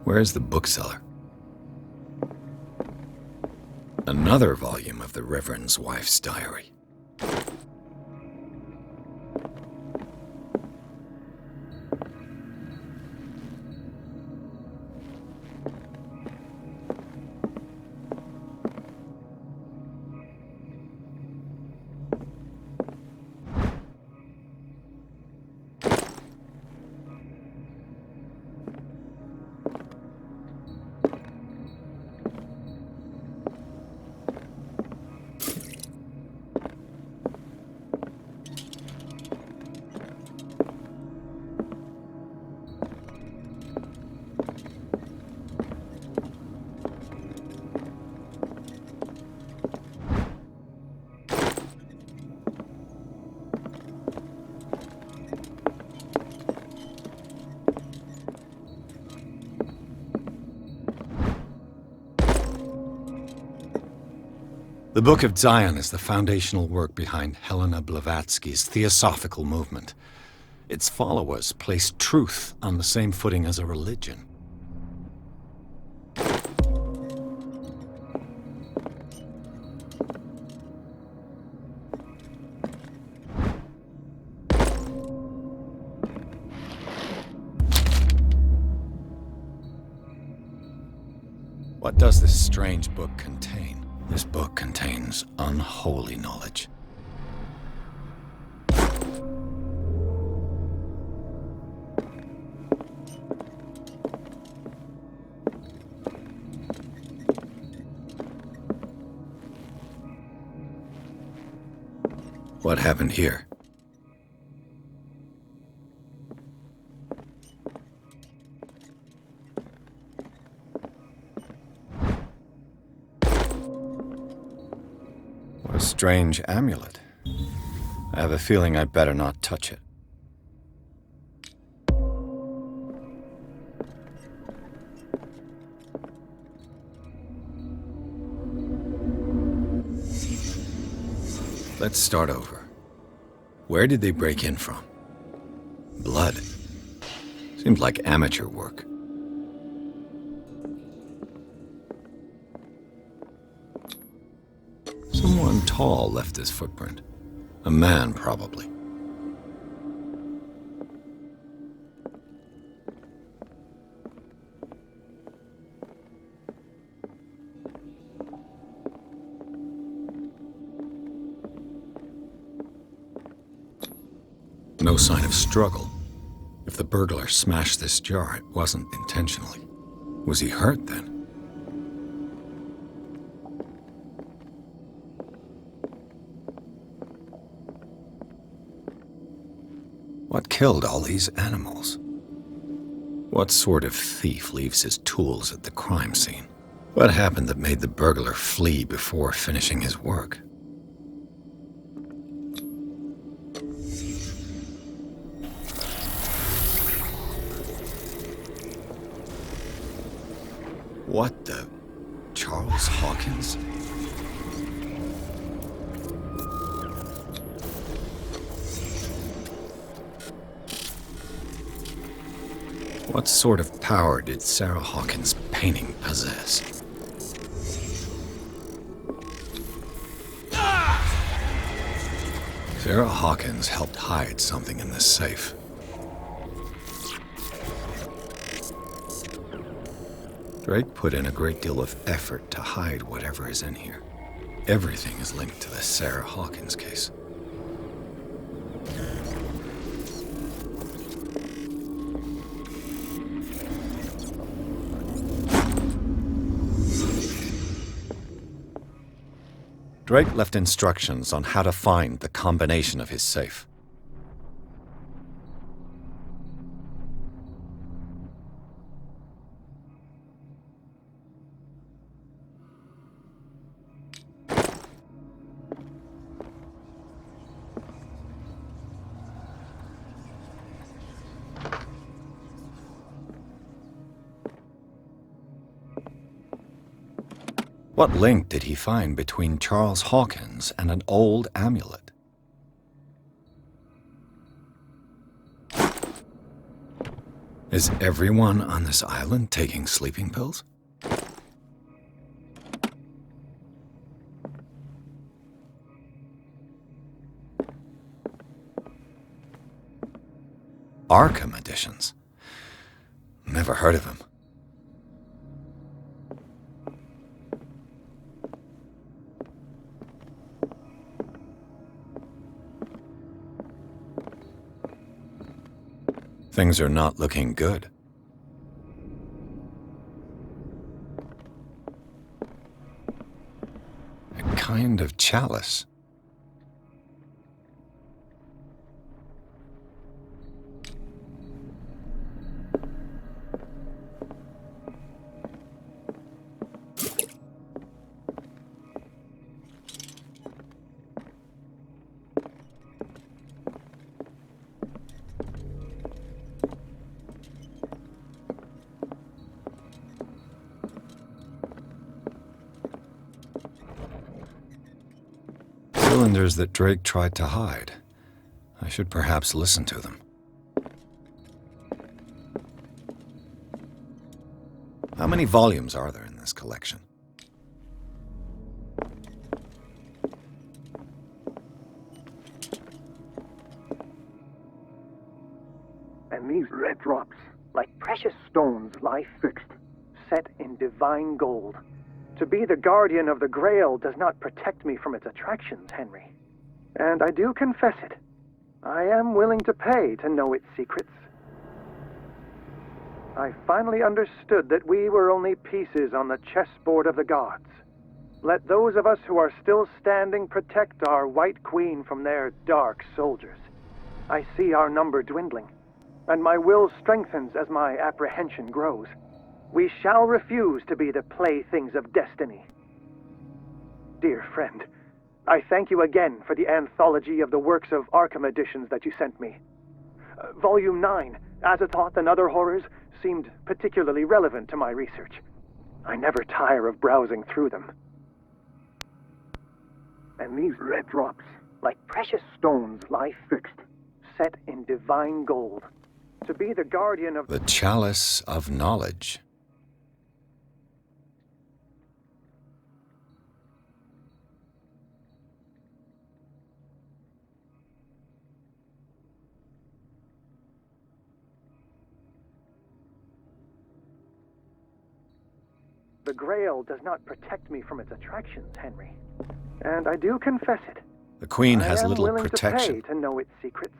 Where's the bookseller? Another volume of the Reverend's wife's diary. The Book of Zion is the foundational work behind Helena Blavatsky's Theosophical movement. Its followers place truth on the same footing as a religion. What does this strange book contain? This book contains unholy knowledge. What happened here? What a strange amulet. I have a feeling I'd better not touch it. Let's start over. Where did they break in from? Blood. Seemed like amateur work. Someone tall left this footprint. A man, probably. No sign of struggle. If the burglar smashed this jar, it wasn't intentionally. Was he hurt then? What killed all these animals? What sort of thief leaves his tools at the crime scene? What happened that made the burglar flee before finishing his work? What the... Charles Hawkins? What sort of power did Sarah Hawkins' painting possess? Sarah Hawkins helped hide something in this safe. Drake put in a great deal of effort to hide whatever is in here. Everything is linked to the Sarah Hawkins case. Drake left instructions on how to find the combination of his safe. What link did he find between Charles Hawkins and an old amulet? Is everyone on this island taking sleeping pills? Arkham editions. Never heard of him. Things are not looking good. A kind of chalice. Cylinders that Drake tried to hide. I should perhaps listen to them. How many volumes are there in this collection? And these red drops, like precious stones, lie fixed, set in divine gold. To be the guardian of the Grail does not protect me from its attractions, Henry. And I do confess it. I am willing to pay to know its secrets. I finally understood that we were only pieces on the chessboard of the gods. Let those of us who are still standing protect our White Queen from their dark soldiers. I see our number dwindling, and my will strengthens as my apprehension grows. We shall refuse to be the playthings of destiny. Dear friend, I thank you again for the anthology of the works of Arkham editions that you sent me. Volume 9, Azathoth and Other Horrors, seemed particularly relevant to my research. I never tire of browsing through them. And these red drops, like precious stones, lie fixed, set in divine gold. To be the guardian of the Chalice of Knowledge. The Grail does not protect me from its attractions, Henry. And I do confess it. The Queen has little willing protection. To pay to know its secrets.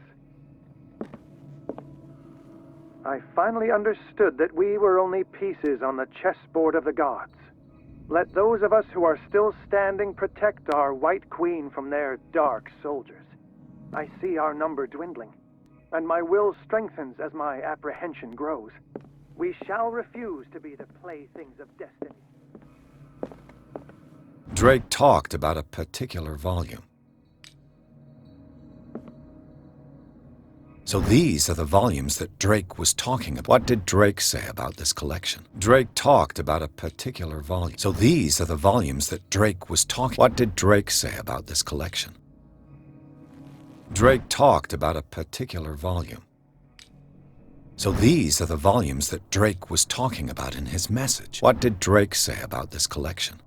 I finally understood that we were only pieces on the chessboard of the gods. Let those of us who are still standing protect our White Queen from their dark soldiers. I see our number dwindling, and my will strengthens as my apprehension grows. We shall refuse to be the playthings of destiny. Drake talked about a particular volume. So these are the volumes that Drake was talking about. What did Drake say about this collection? Drake talked about a particular volume. So these are the volumes that Drake was talking. What did Drake say about this collection? Drake talked about a particular volume. So these are the volumes that Drake was talking about in his message. What did Drake say about this collection?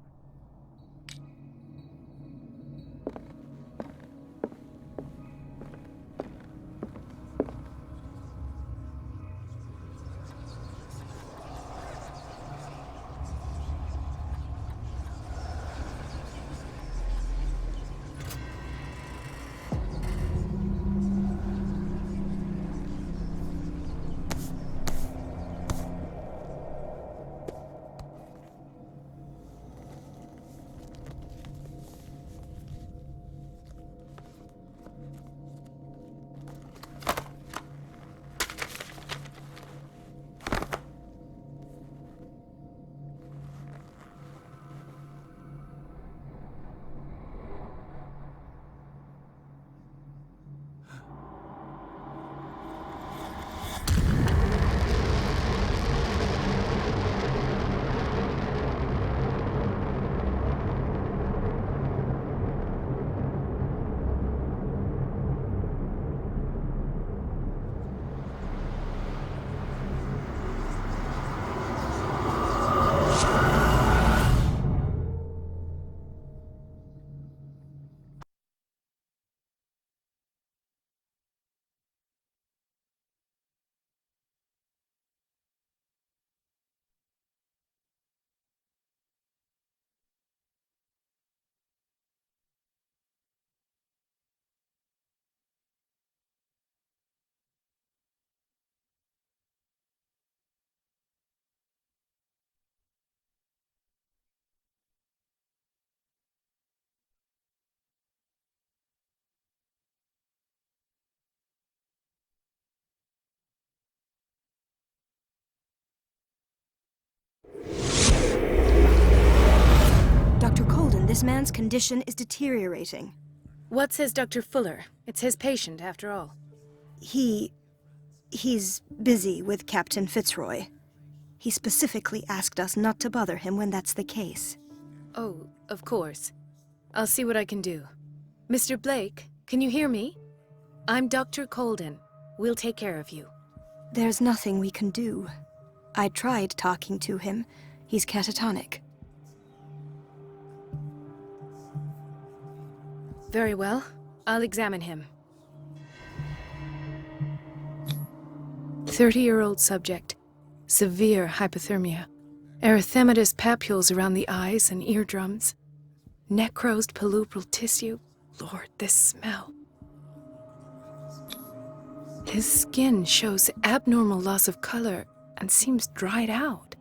This man's condition is deteriorating. What says Dr. Fuller? It's his patient, after all. He's busy with Captain Fitzroy. He specifically asked us not to bother him when that's the case. Oh, of course. I'll see what I can do. Mr. Blake, can you hear me? I'm Dr. Colden. We'll take care of you. There's nothing we can do. I tried talking to him. He's catatonic. Very well. I'll examine him. 30-year-old subject. Severe hypothermia. Erythematous papules around the eyes and eardrums. Necrosed palpebral tissue. Lord, this smell. His skin shows abnormal loss of color and seems dried out.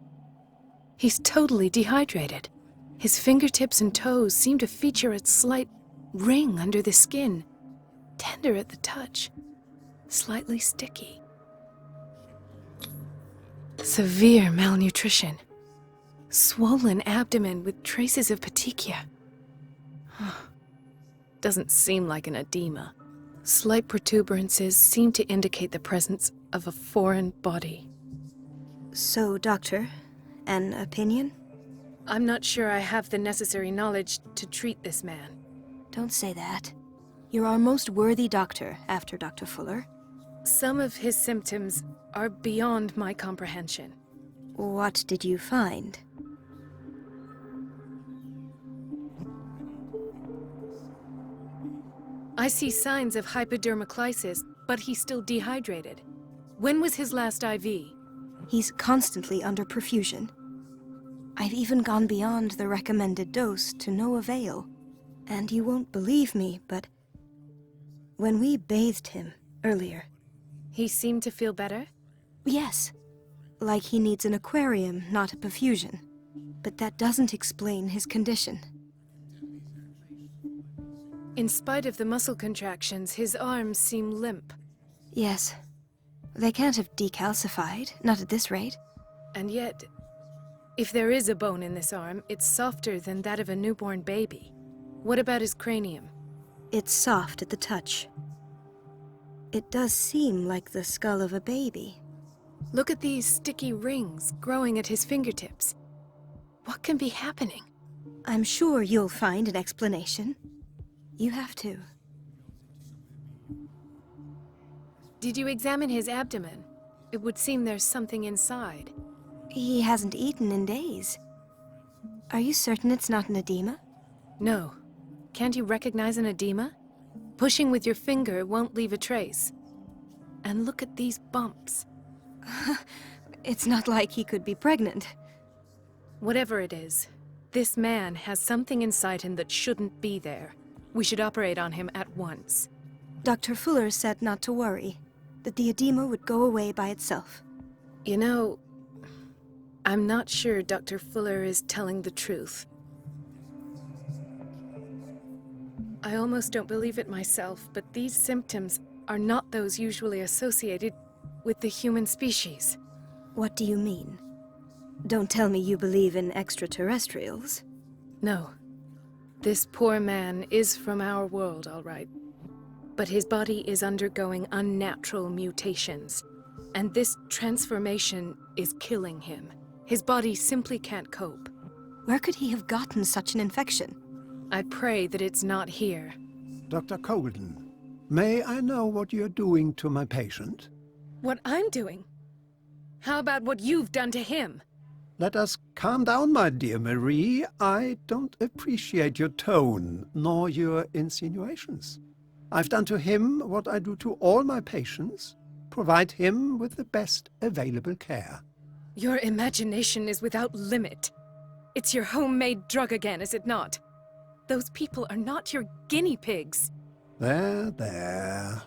He's totally dehydrated. His fingertips and toes seem to feature a slight ring under the skin, tender at the touch, slightly sticky. Severe malnutrition. Swollen abdomen with traces of petechia. Doesn't seem like an edema. Slight protuberances seem to indicate the presence of a foreign body. So, Doctor, an opinion? I'm not sure I have the necessary knowledge to treat this man. Don't say that. You're our most worthy doctor after Dr. Fuller. Some of his symptoms are beyond my comprehension. What did you find? I see signs of hypodermoclysis, but he's still dehydrated. When was his last IV? He's constantly under perfusion. I've even gone beyond the recommended dose to no avail. And you won't believe me, but when we bathed him earlier... He seemed to feel better? Yes. Like he needs an aquarium, not a perfusion. But that doesn't explain his condition. In spite of the muscle contractions, his arms seem limp. Yes. They can't have decalcified, not at this rate. And yet, if there is a bone in this arm, it's softer than that of a newborn baby. What about his cranium? It's soft at the touch. It does seem like the skull of a baby. Look at these sticky rings growing at his fingertips. What can be happening? I'm sure you'll find an explanation. You have to. Did you examine his abdomen? It would seem there's something inside. He hasn't eaten in days. Are you certain it's not an edema? No. Can't you recognize an edema? Pushing with your finger won't leave a trace. And look at these bumps. It's not like he could be pregnant. Whatever it is, this man has something inside him that shouldn't be there. We should operate on him at once. Dr. Fuller said not to worry, that the edema would go away by itself. You know, I'm not sure Dr. Fuller is telling the truth. I almost don't believe it myself, but these symptoms are not those usually associated with the human species. What do you mean? Don't tell me you believe in extraterrestrials. No. This poor man is from our world, all right. But his body is undergoing unnatural mutations. And this transformation is killing him. His body simply can't cope. Where could he have gotten such an infection? I pray that it's not here. Dr. Colden, may I know what you're doing to my patient? What I'm doing? How about what you've done to him? Let us calm down, my dear Marie. I don't appreciate your tone, nor your insinuations. I've done to him what I do to all my patients. Provide him with the best available care. Your imagination is without limit. It's your homemade drug again, is it not? Those people are not your guinea pigs. There, there.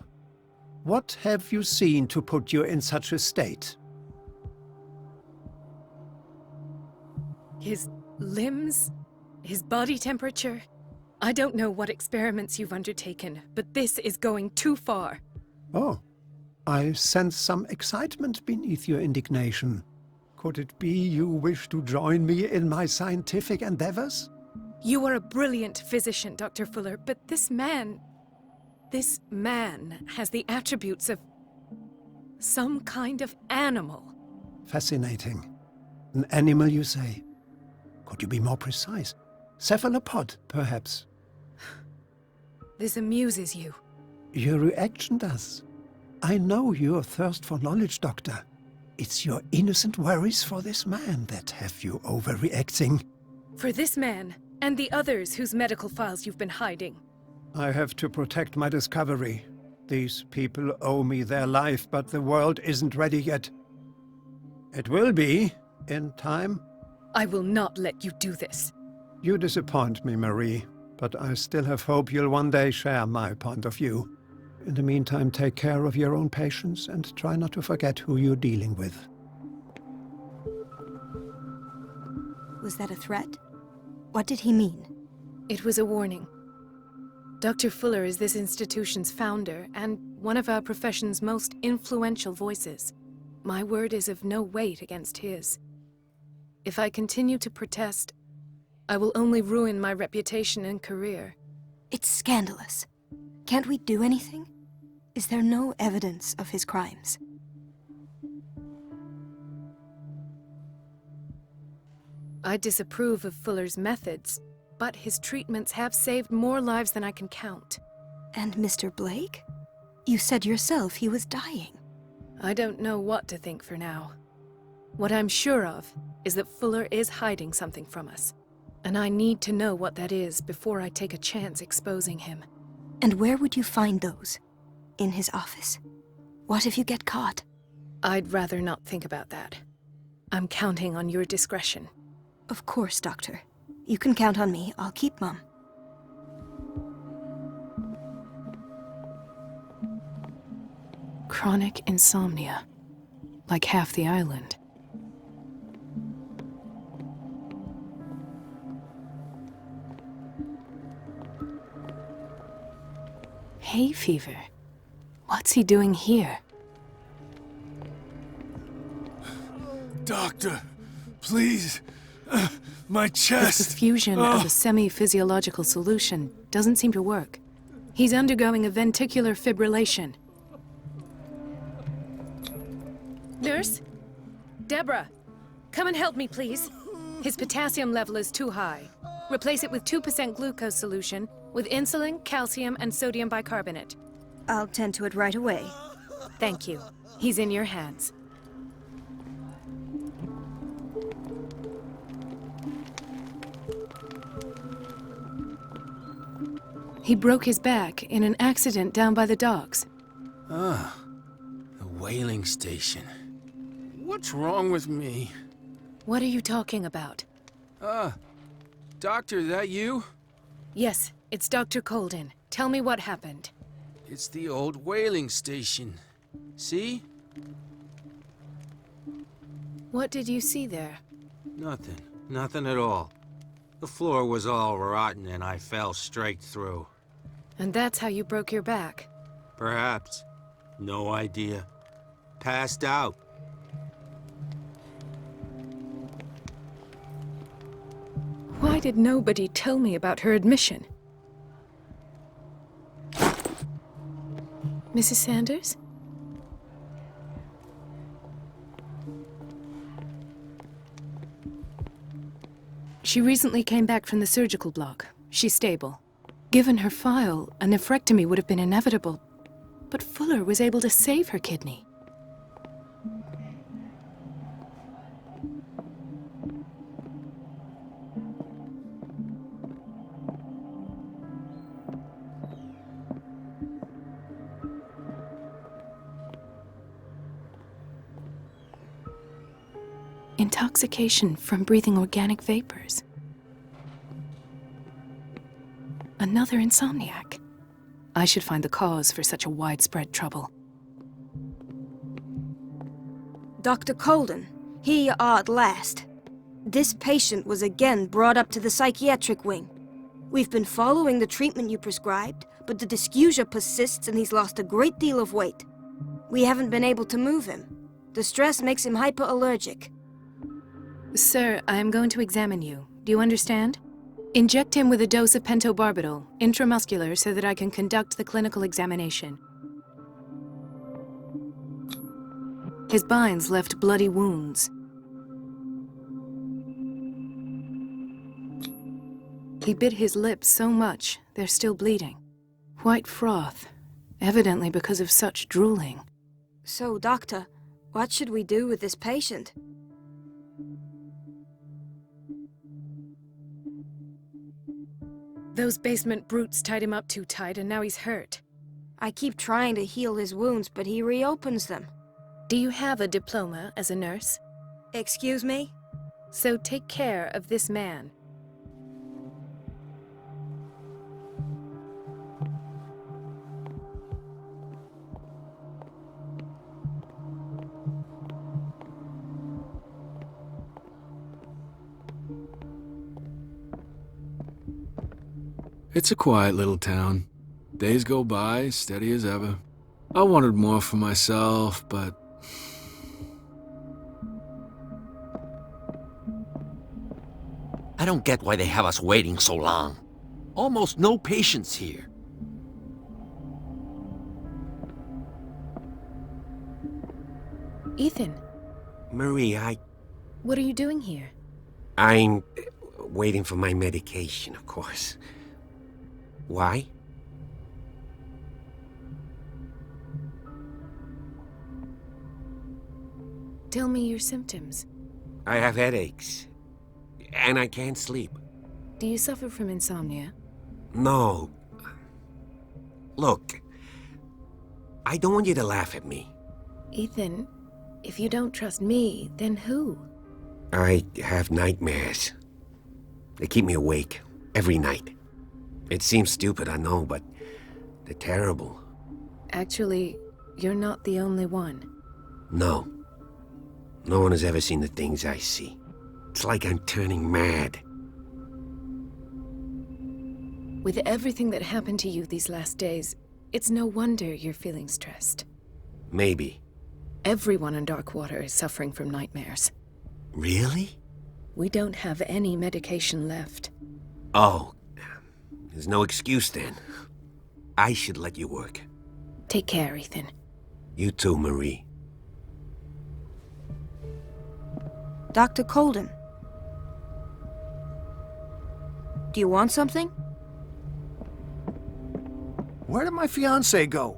What have you seen to put you in such a state? His limbs? His body temperature? I don't know what experiments you've undertaken, but this is going too far. Oh, I sense some excitement beneath your indignation. Could it be you wish to join me in my scientific endeavors? You are a brilliant physician, Dr. Fuller, but this man has the attributes of some kind of animal. Fascinating. An animal, you say? Could you be more precise? Cephalopod, perhaps? This amuses you. Your reaction does. I know your thirst for knowledge, Doctor. It's your innocent worries for this man that have you overreacting. For this man, and the others whose medical files you've been hiding. I have to protect my discovery. These people owe me their life, but the world isn't ready yet. It will be, in time. I will not let you do this. You disappoint me, Marie, but I still have hope you'll one day share my point of view. In the meantime, take care of your own patients and try not to forget who you're dealing with. Was that a threat? What did he mean? It was a warning. Dr. Fuller is this institution's founder and one of our profession's most influential voices. My word is of no weight against his. If I continue to protest, I will only ruin my reputation and career. It's scandalous. Can't we do anything? Is there no evidence of his crimes? I disapprove of Fuller's methods, but his treatments have saved more lives than I can count. And Mr. Blake? You said yourself he was dying. I don't know what to think for now. What I'm sure of is that Fuller is hiding something from us, and I need to know what that is before I take a chance exposing him. And where would you find those? In his office? What if you get caught? I'd rather not think about that. I'm counting on your discretion. Of course, Doctor. You can count on me. I'll keep Mum. Chronic insomnia. Like half the island. Hay fever. What's he doing here? Doctor, please. My The chest. fusion of a semi-physiological solution doesn't seem to work. He's undergoing a ventricular fibrillation. Nurse? Deborah, come and help me, please. His potassium level is too high. Replace it with 2% glucose solution with insulin, calcium, and sodium bicarbonate. I'll tend to it right away. Thank you. He's in your hands. He broke his back in an accident down by the docks. Ah, the whaling station. What's wrong with me? What are you talking about? Doctor, that you? Yes, it's Dr. Colden. Tell me what happened. It's the old whaling station. See? What did you see there? Nothing. Nothing at all. The floor was all rotten and I fell straight through. And that's how you broke your back. Perhaps. No idea. Passed out. Why did nobody tell me about her admission? Mrs. Sanders? She recently came back from the surgical block. She's stable. Given her file, a nephrectomy would have been inevitable. But Fuller was able to save her kidney. Intoxication from breathing organic vapors. Another insomniac. I should find the cause for such a widespread trouble. Dr. Colden, here you are at last. This patient was again brought up to the psychiatric wing. We've been following the treatment you prescribed, but the dysgeusia persists and he's lost a great deal of weight. We haven't been able to move him. The stress makes him hyperallergic. Sir, I am going to examine you. Do you understand? Inject him with a dose of pentobarbital, intramuscular, so that I can conduct the clinical examination. His binds left bloody wounds. He bit his lips so much, they're still bleeding. White froth, evidently because of such drooling. So, Doctor, what should we do with this patient? Those basement brutes tied him up too tight, and now he's hurt. I keep trying to heal his wounds, but he reopens them. Do you have a diploma as a nurse? Excuse me? So take care of this man. It's a quiet little town. Days go by, steady as ever. I wanted more for myself, but... I don't get why they have us waiting so long. Almost no patients here. Ethan, Marie, what are you doing here? I'm waiting for my medication, of course. Why? Tell me your symptoms. I have headaches. And I can't sleep. Do you suffer from insomnia? No. Look, I don't want you to laugh at me. Ethan, if you don't trust me, then who? I have nightmares. They keep me awake every night. It seems stupid, I know, but they're terrible. Actually, you're not the only one. No. No one has ever seen the things I see. It's like I'm turning mad. With everything that happened to you these last days, it's no wonder you're feeling stressed. Maybe. Everyone in Darkwater is suffering from nightmares. Really? We don't have any medication left. Oh. There's no excuse then. I should let you work. Take care, Ethan. You too, Marie. Dr. Colden. Do you want something? Where did my fiancée go?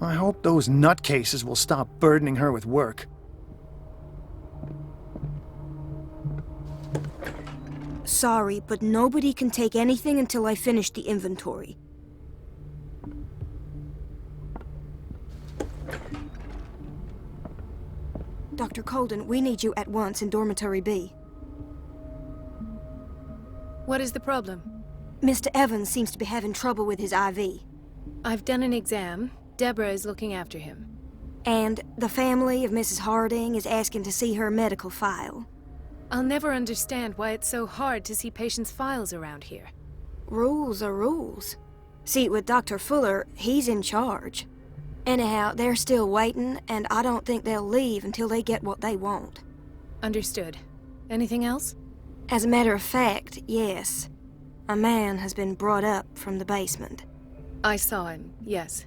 I hope those nutcases will stop burdening her with work. Sorry, but nobody can take anything until I finish the inventory. Dr. Colden, we need you at once in Dormitory B. What is the problem? Mr. Evans seems to be having trouble with his IV. I've done an exam. Deborah is looking after him. And the family of Mrs. Harding is asking to see her medical file. I'll never understand why it's so hard to see patients' files around here. Rules are rules. See, with Dr. Fuller, he's in charge. Anyhow, they're still waiting, and I don't think they'll leave until they get what they want. Understood. Anything else? As a matter of fact, yes. A man has been brought up from the basement. I saw him, yes.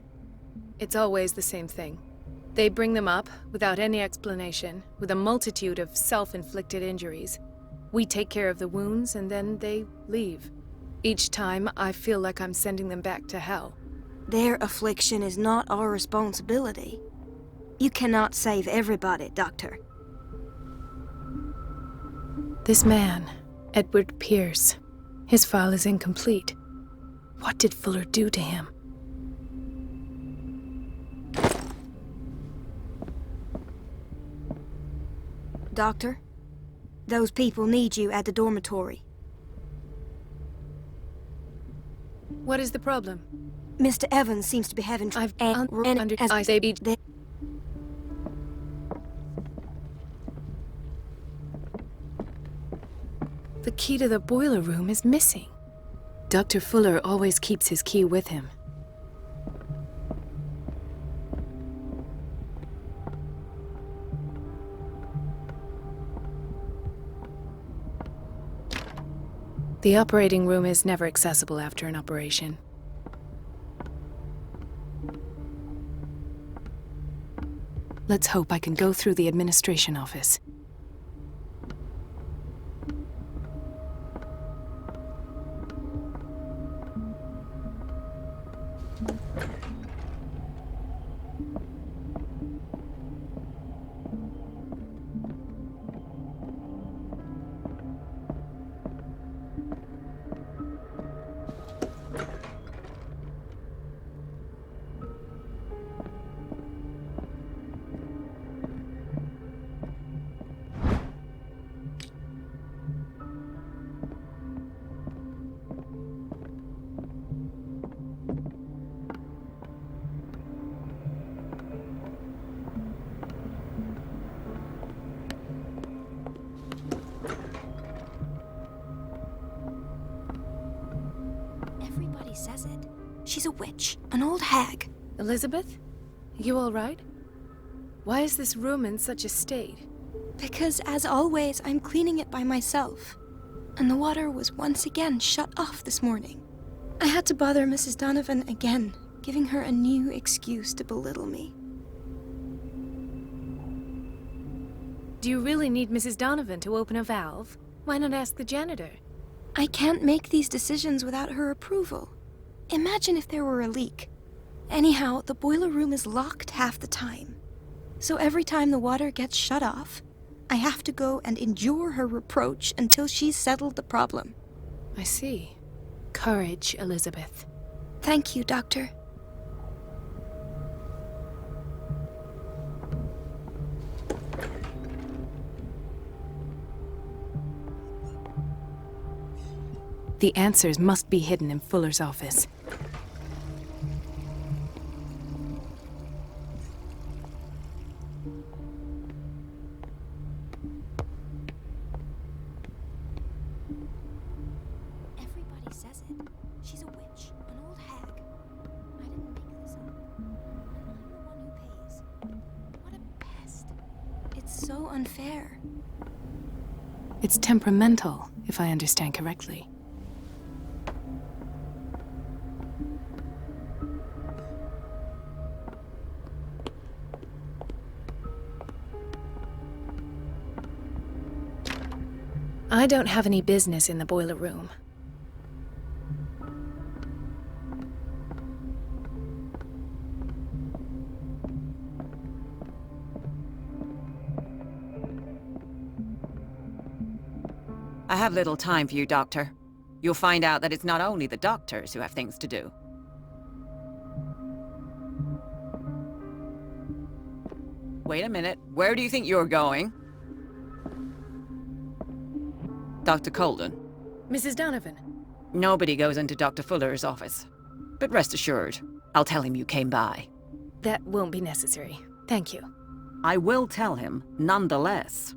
It's always the same thing. They bring them up, without any explanation, with a multitude of self-inflicted injuries. We take care of the wounds, and then they leave. Each time, I feel like I'm sending them back to hell. Their affliction is not our responsibility. You cannot save everybody, Doctor. This man, Edward Pierce, his file is incomplete. What did Fuller do to him? Doctor, those people need you at the dormitory. What is the problem? Mr. Evans seems to be having I've the key to the boiler room is missing. Dr. Fuller always keeps his key with him. The operating room is never accessible after an operation. Let's hope I can go through the administration office. Everybody says it. She's a witch, an old hag. Elizabeth? You all right? Why is this room in such a state? Because, as always, I'm cleaning it by myself. And the water was once again shut off this morning. I had to bother Mrs. Donovan again, giving her a new excuse to belittle me. Do you really need Mrs. Donovan to open a valve? Why not ask the janitor? I can't make these decisions without her approval. Imagine if there were a leak. Anyhow, the boiler room is locked half the time. So every time the water gets shut off, I have to go and endure her reproach until she's settled the problem. I see. Courage, Elizabeth. Thank you, Doctor. The answers must be hidden in Fuller's office. Everybody says it. She's a witch, an old hag. I didn't make this up. And I'm the one who pays. What a pest. It's so unfair. It's temperamental, if I understand correctly. I don't have any business in the boiler room. I have little time for you, Doctor. You'll find out that it's not only the doctors who have things to do. Wait a minute. Where do you think you're going? Dr. Colden. Mrs. Donovan. Nobody goes into Dr. Fuller's office. But rest assured, I'll tell him you came by. That won't be necessary. Thank you. I will tell him, nonetheless.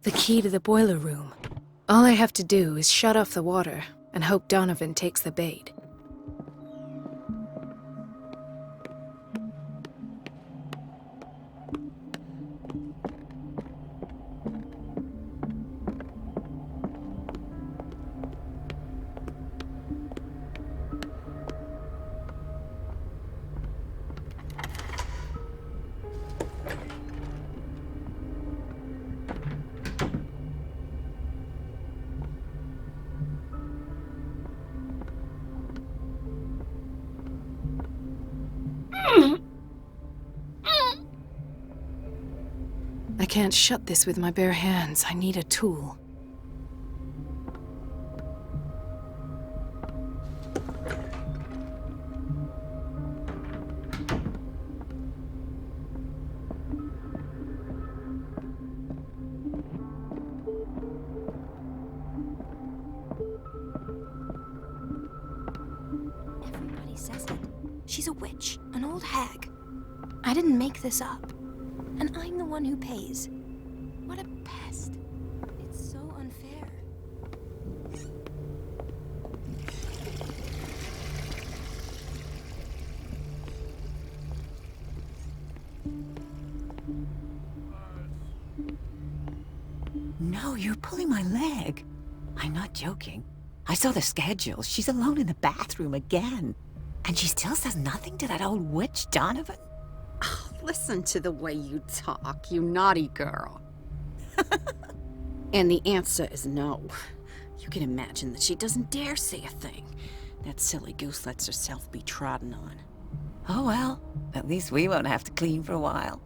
The key to the boiler room. All I have to do is shut off the water and hope Donovan takes the bait. can't shut this with my bare hands. I need a tool. Everybody says it. She's a witch, an old hag. I didn't make this up. And I'm the one who pays. What a pest. It's so unfair. No, you're pulling my leg. I'm not joking. I saw the schedule. She's alone in the bathroom again. And she still says nothing to that old witch, Donovan? Oh, listen to the way you talk, you naughty girl. And the answer is no. You can imagine that she doesn't dare say a thing. That silly goose lets herself be trodden on. Oh well, at least we won't have to clean for a while.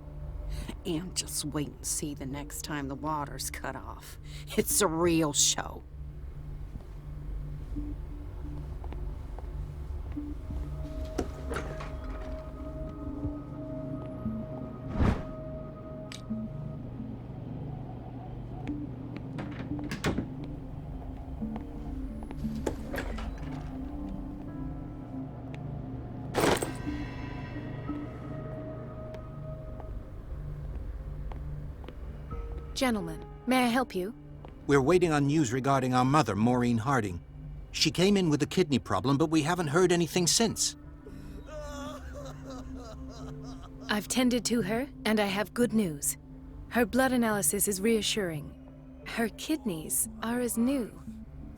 And just wait and see the next time the water's cut off. It's a real show. Gentlemen, may I help you? We're waiting on news regarding our mother, Maureen Harding. She came in with a kidney problem, but we haven't heard anything since. I've tended to her, and I have good news. Her blood analysis is reassuring. Her kidneys are as new.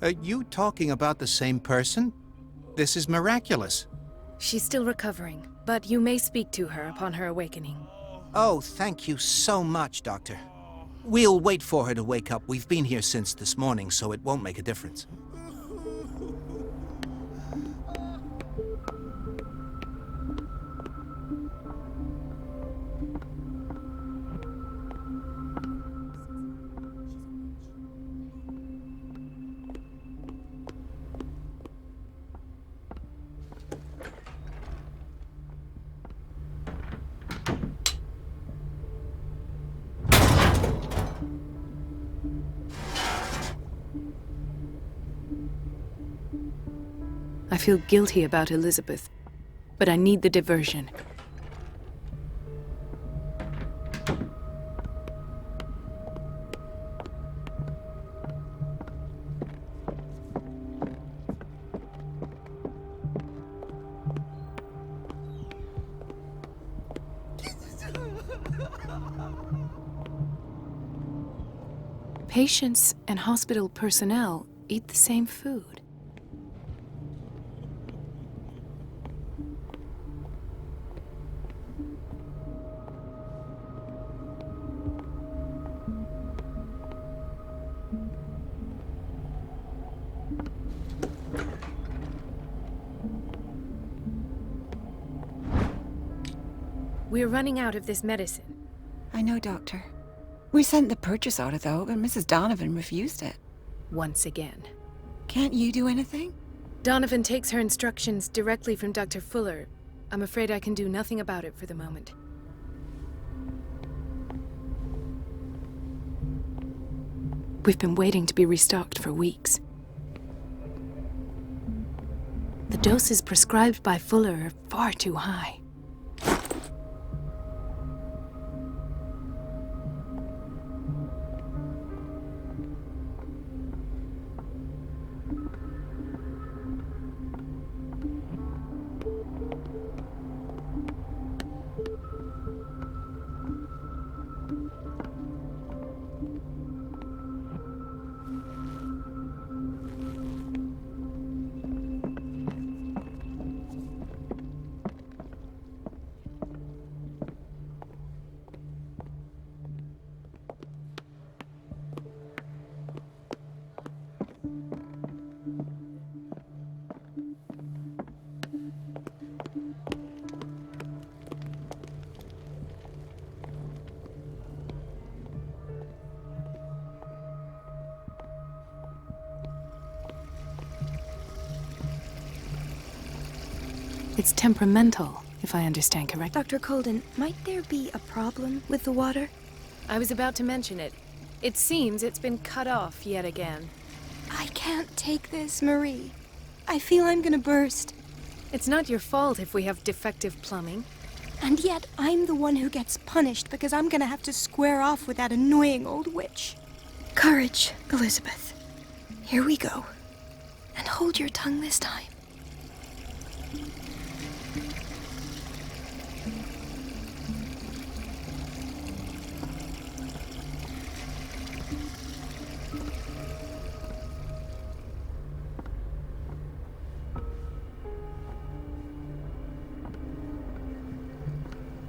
Are you talking about the same person? This is miraculous. She's still recovering, but you may speak to her upon her awakening. Oh, thank you so much, Doctor. We'll wait for her to wake up. We've been here since this morning, so it won't make a difference. I feel guilty about Elizabeth, but I need the diversion. Patients and hospital personnel eat the same food. We're running out of this medicine. I know, Doctor. We sent the purchase order, though, and Mrs. Donovan refused it. Once again. Can't you do anything? Donovan takes her instructions directly from Dr. Fuller. I'm afraid I can do nothing about it for the moment. We've been waiting to be restocked for weeks. The doses prescribed by Fuller are far too high. It's temperamental, if I understand correctly. Dr. Colden, might there be a problem with the water? I was about to mention it. It seems it's been cut off yet again. I can't take this, Marie. I feel I'm gonna burst. It's not your fault if we have defective plumbing. And yet, I'm the one who gets punished because I'm gonna have to square off with that annoying old witch. Courage, Elizabeth. Here we go. And hold your tongue this time.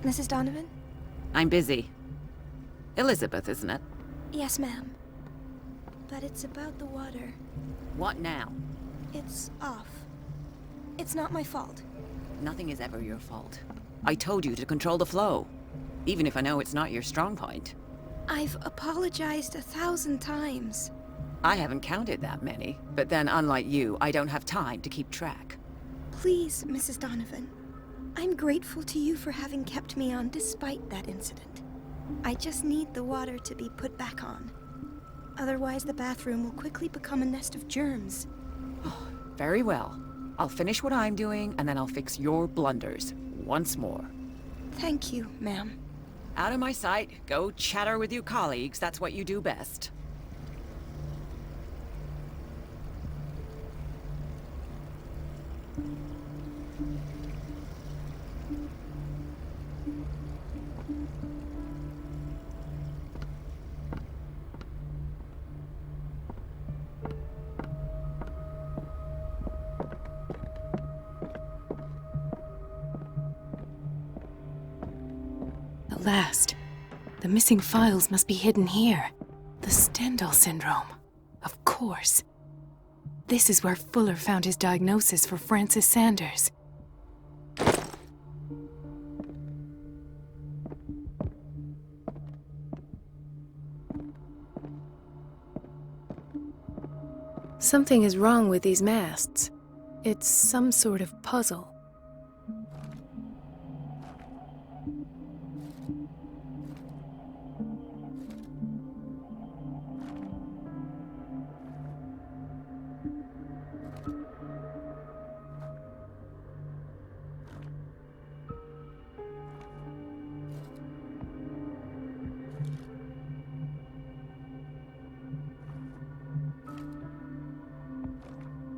Mrs. Donovan? I'm busy. Elizabeth, isn't it? Yes, ma'am. But it's about the water. What now? It's off. It's not my fault. Nothing is ever your fault. I told you to control the flow, even if I know it's not your strong point. I've apologized 1,000 times. I haven't counted that many, but then unlike you, I don't have time to keep track. Please, Mrs. Donovan. I'm grateful to you for having kept me on despite that incident. I just need the water to be put back on. Otherwise, the bathroom will quickly become a nest of germs. Oh, very well. I'll finish what I'm doing, and then I'll fix your blunders once more. Thank you, ma'am. Out of my sight. Go chatter with your colleagues. That's what you do best. At last. The missing files must be hidden here. The Stendhal syndrome. Of course. This is where Fuller found his diagnosis for Francis Sanders. Something is wrong with these masts. It's some sort of puzzle.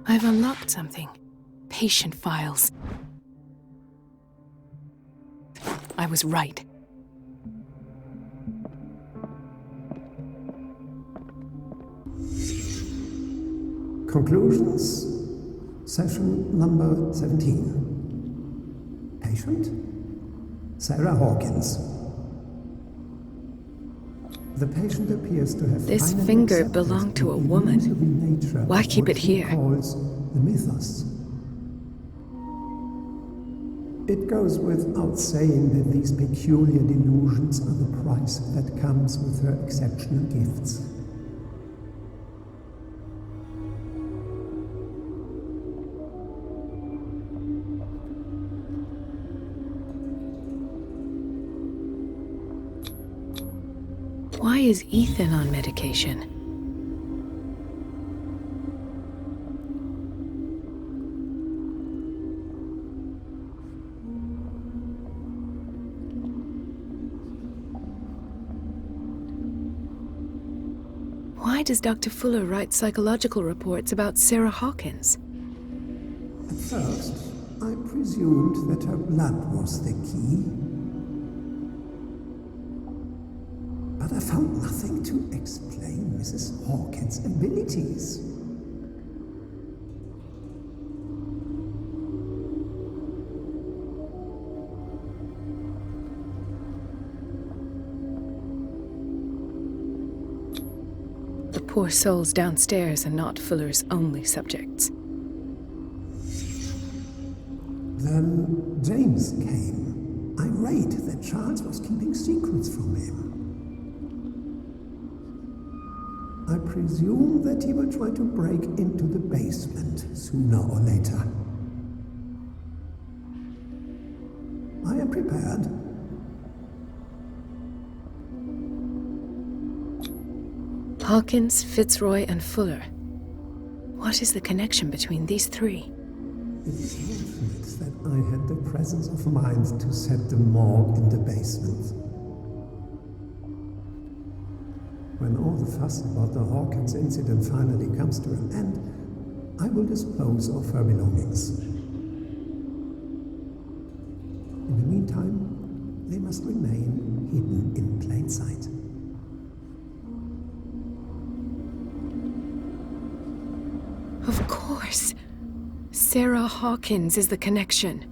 I've unlocked something. Patient files. I was right. Conclusions. Session number 17. Patient? Sarah Hawkins. The patient appears to have This finally finger accepted belonged to the a woman. illusory nature of Why keep what it he here? calls the mythos. It goes without saying that these peculiar delusions are the price that comes with her exceptional gifts. Why is Ethan on medication? Why does Dr. Fuller write psychological reports about Sarah Hawkins? At first, I presumed that her blood was the key. But I found nothing to explain Mrs. Hawkins' abilities. The poor souls downstairs are not Fuller's only subjects. Then James came, irate that Charles was keeping secrets from him. I presume that he will try to break into the basement sooner or later. prepared. Hawkins, Fitzroy, and Fuller. What is the connection between these three? It is fortunate that I had the presence of mind to set the morgue in the basement. When all the fuss about the Hawkins incident finally comes to an end, I will dispose of her belongings. In the meantime, they must remain hidden in plain sight. Of course. Sarah Hawkins is the connection.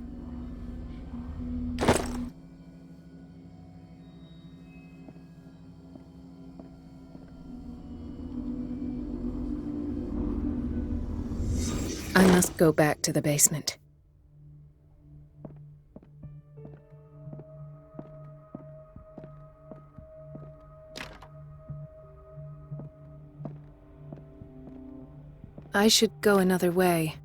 I must go back to the basement. I should go another way.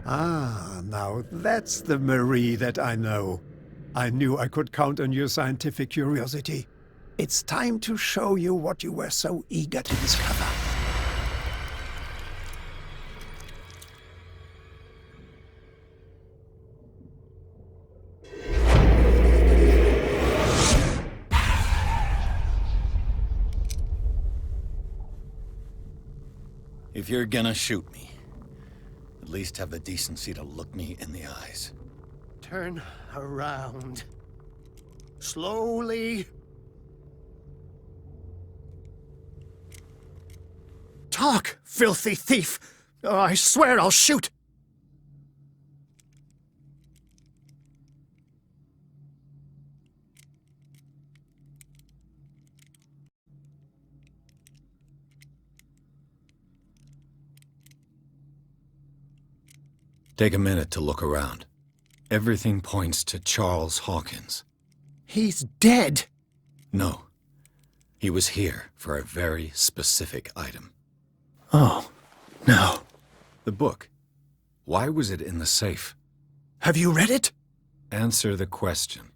Ah, now that's the Marie that I know. I knew I could count on your scientific curiosity. It's time to show you what you were so eager to discover. If you're gonna shoot me, at least have the decency to look me in the eyes. Turn around. Slowly. Talk, filthy thief! Oh, I swear I'll shoot! Take a minute to look around. Everything points to Charles Hawkins. He's dead! No. He was here for a very specific item. Oh, no. The book. Why was it in the safe? Have you read it? Answer the question.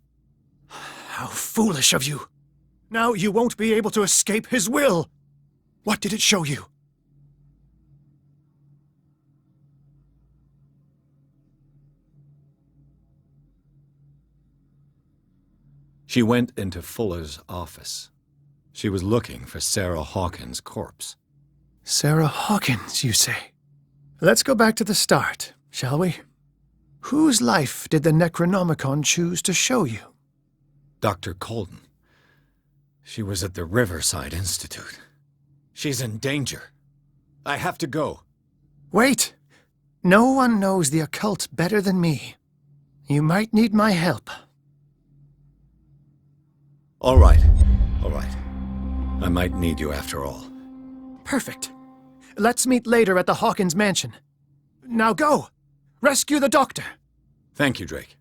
How foolish of you! Now you won't be able to escape his will! What did it show you? She went into Fuller's office. She was looking for Sarah Hawkins' corpse. Sarah Hawkins, you say? Let's go back to the start, shall we? Whose life did the Necronomicon choose to show you? Dr. Colden. She was at the Riverside Institute. She's in danger. I have to go. Wait! No one knows the occult better than me. You might need my help. All right. All right. I might need you after all. Perfect. Let's meet later at the Hawkins mansion. Now go! Rescue the doctor! Thank you, Drake.